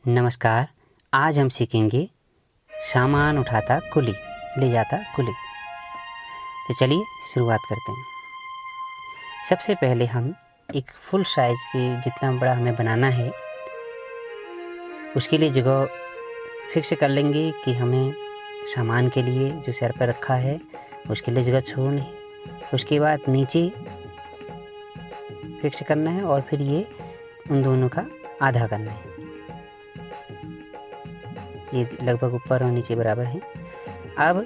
नमस्कार। आज हम सीखेंगे सामान उठाता कुली, ले जाता कुली। तो चलिए शुरुआत करते हैं। सबसे पहले हम एक फुल साइज़ की जितना बड़ा हमें बनाना है उसके लिए जगह फिक्स कर लेंगे कि हमें सामान के लिए जो सर पर रखा है उसके लिए जगह छोड़नी है। उसके बाद नीचे फिक्स करना है और फिर ये उन दोनों का आधा करना है। ये लगभग ऊपर और नीचे बराबर है। अब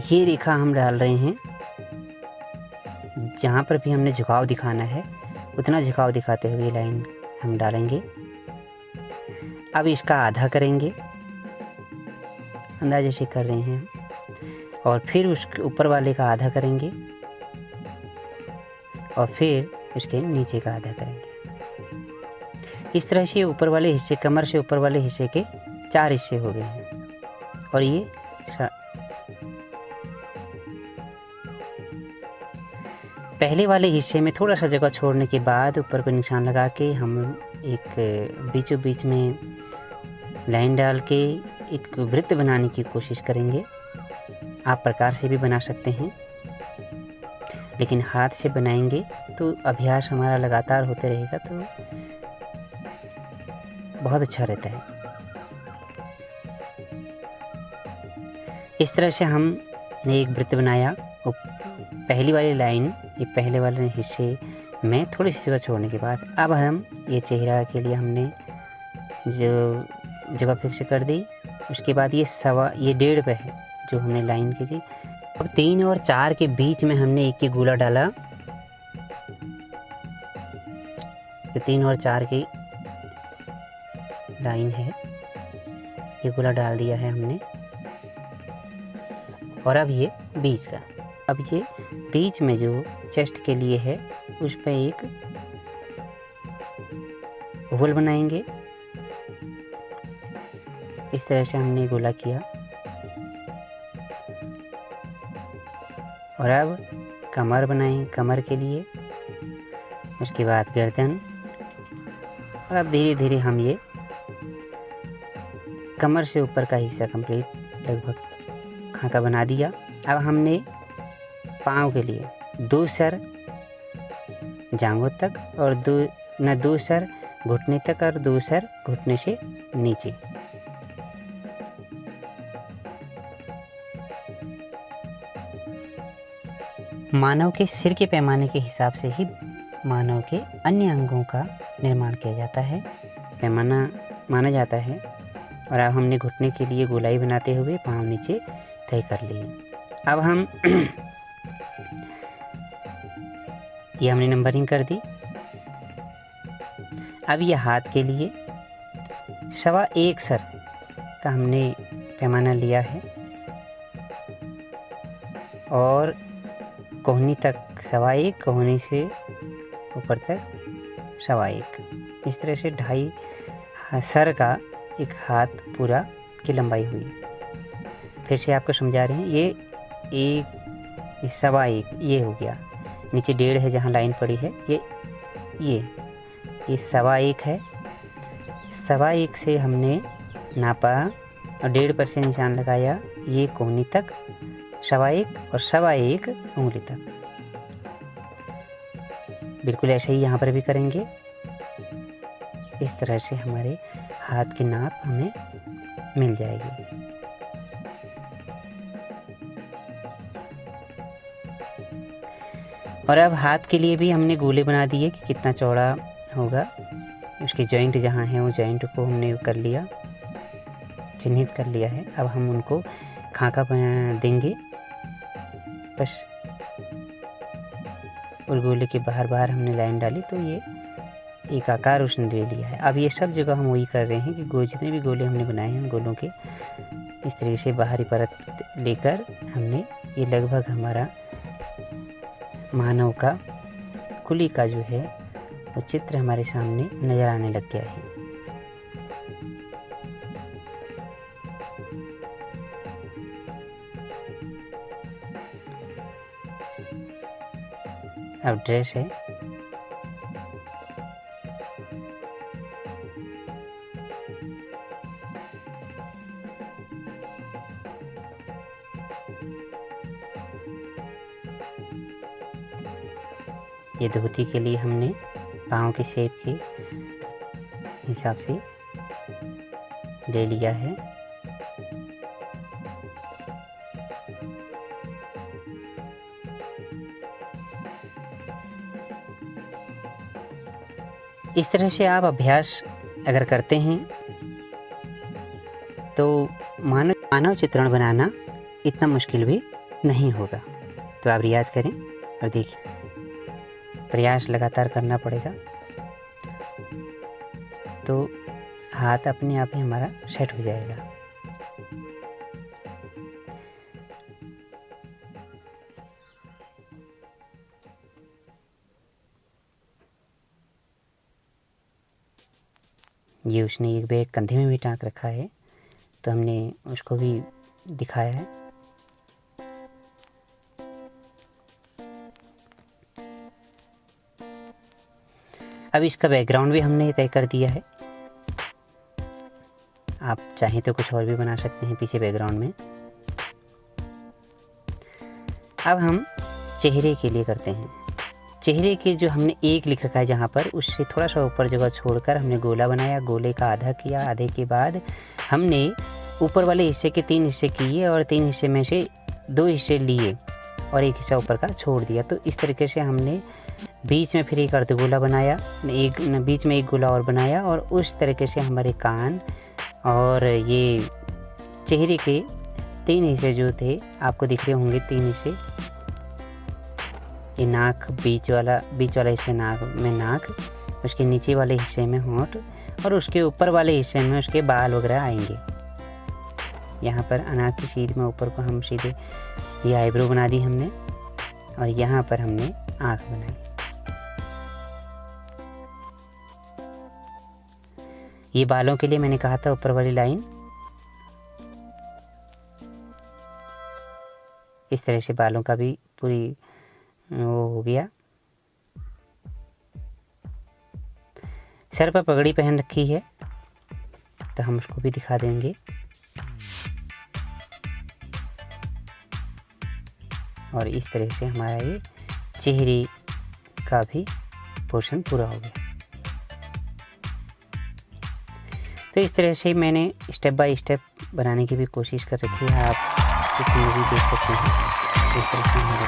ये रेखा हम डाल रहे हैं, जहाँ पर भी हमने झुकाव दिखाना है उतना झुकाव दिखाते हुए लाइन हम डालेंगे। अब इसका आधा करेंगे, अंदाजे से कर रहे हैं, और फिर उस ऊपर वाले का आधा करेंगे और फिर उसके नीचे का आधा करेंगे। इस तरह से ऊपर वाले हिस्से, कमर से ऊपर वाले हिस्से के 4 हिस्से हो गए हैं। और ये पहले वाले हिस्से में थोड़ा सा जगह छोड़ने के बाद ऊपर को निशान लगा के हम एक बीचों बीच में लाइन डाल के एक वृत्त बनाने की कोशिश करेंगे। आप प्रकार से भी बना सकते हैं, लेकिन हाथ से बनाएंगे तो अभ्यास हमारा लगातार होते रहेगा तो बहुत अच्छा रहता है। इस तरह से हमने एक वृत्त बनाया। पहली वाली लाइन, ये पहले वाले हिस्से में थोड़ी सी जगह छोड़ने के बाद अब हम ये चेहरा के लिए हमने जो जगह फिक्स कर दी। उसके बाद ये 1.5 पे है जो हमने लाइन खींची। अब 3 और 4 के बीच में हमने एक गोला डाला। जो 3 और 4 की लाइन है, ये गोला डाल दिया है हमने। और अब ये बीच का, अब ये बीच में जो चेस्ट के लिए है उस पर एक ओवल बनाएंगे। इस तरह से हमने गोला किया। और अब कमर बनाएं, कमर के लिए, उसके बाद गर्दन। और अब धीरे धीरे हम ये कमर से ऊपर का हिस्सा कंप्लीट लगभग खाका बना दिया। अब हमने पाँव के लिए 2 सर जांघों तक और 2 सर घुटने तक और 2 सर घुटने से नीचे। मानव के सिर के पैमाने के हिसाब से ही मानव के अन्य अंगों का निर्माण किया जाता है, पैमाना माना जाता है। और अब हमने घुटने के लिए गोलाई बनाते हुए पाँव नीचे तय कर लिए। अब हम ये हमने नंबरिंग कर दी। अब ये हाथ के लिए 1.25 सर का हमने पैमाना लिया है और कोहनी तक 1.25, कोहनी से ऊपर तक 1.25। इस तरह से 2.5 सर का एक हाथ पूरा की लंबाई हुई। फिर से आपको समझा रहे हैं। ये 1.25 ये हो गया। नीचे 1.5 है जहाँ लाइन पड़ी है, ये 1.25 है। 1.25 से हमने नापा और 1.5 पर से निशान लगाया ये कोहनी तक 1.25 और 1.25 उंगली तक। बिल्कुल ऐसे ही यहाँ पर भी करेंगे। इस तरह से हमारे हाथ की नाप हमें मिल जाएगी। और अब हाथ के लिए भी हमने गोले बना दिए कि कितना चौड़ा होगा। उसके जॉइंट जहाँ हैं वो जॉइंट को हमने कर लिया, चिन्हित कर लिया है। अब हम उनको खाका देंगे बस। और गोले के बाहर बाहर हमने लाइन डाली तो ये एक आकार उसने ले लिया है। अब ये सब जगह हम वही कर रहे हैं कि जितने भी गोले हमने बनाए हैं गोलों के इस तरीके से बाहरी परत लेकर हमने ये लगभग हमारा मानव का कुली का जो है वो चित्र हमारे सामने नज़र आने लग गया है। अब ड्रेस है। ये धोती के लिए हमने पाँव के शेप के हिसाब से ले लिया है। इस तरह से आप अभ्यास अगर करते हैं तो मानव चित्रण बनाना इतना मुश्किल भी नहीं होगा। तो आप रियाज करें और देखिए, प्रयास लगातार करना पड़ेगा तो हाथ अपने आप ही हमारा सेट हो जाएगा। ये उसने एक बैग कंधे में भी टांग रखा है, तो हमने उसको भी दिखाया है। अब इसका बैकग्राउंड भी हमने तय कर दिया है। आप चाहें तो कुछ और भी बना सकते हैं पीछे बैकग्राउंड में। अब हम चेहरे के लिए करते हैं। चेहरे के जो हमने एक लिख रखा है जहाँ पर, उससे थोड़ा सा ऊपर जगह छोड़कर हमने गोला बनाया। गोले का आधा किया, आधे के बाद हमने ऊपर वाले हिस्से के 3 हिस्से किए और 3 हिस्से में से 2 हिस्से लिए और एक हिस्सा ऊपर का छोड़ दिया। तो इस तरीके से हमने बीच में फिर एक अर्धगोला बनाया, बीच में एक गोला और बनाया और उस तरीके से हमारे कान और ये चेहरे के 3 हिस्से जो थे आपको दिख रहे होंगे, 3 हिस्से। ये नाक, बीच वाला हिस्से नाक में नाक, उसके नीचे वाले हिस्से में होंठ और उसके ऊपर वाले हिस्से में उसके बाल वगैरह आएंगे। यहाँ पर अनाक की सीध में ऊपर को हम सीधे ये आईब्रो बना दी हमने और यहाँ पर हमने आँख बनाई। ये बालों के लिए मैंने कहा था ऊपर वाली लाइन इस तरह से बालों का भी पूरी वो हो गया। सर पर पगड़ी पहन रखी है तो हम उसको भी दिखा देंगे। और इस तरह से हमारा ये चेहरे का भी पोर्शन पूरा हो गया। तो इस तरह से मैंने स्टेप बाय स्टेप बनाने की भी कोशिश कर रखी है। आप इसमें भी देख सकते हैं इस तरह से हमारे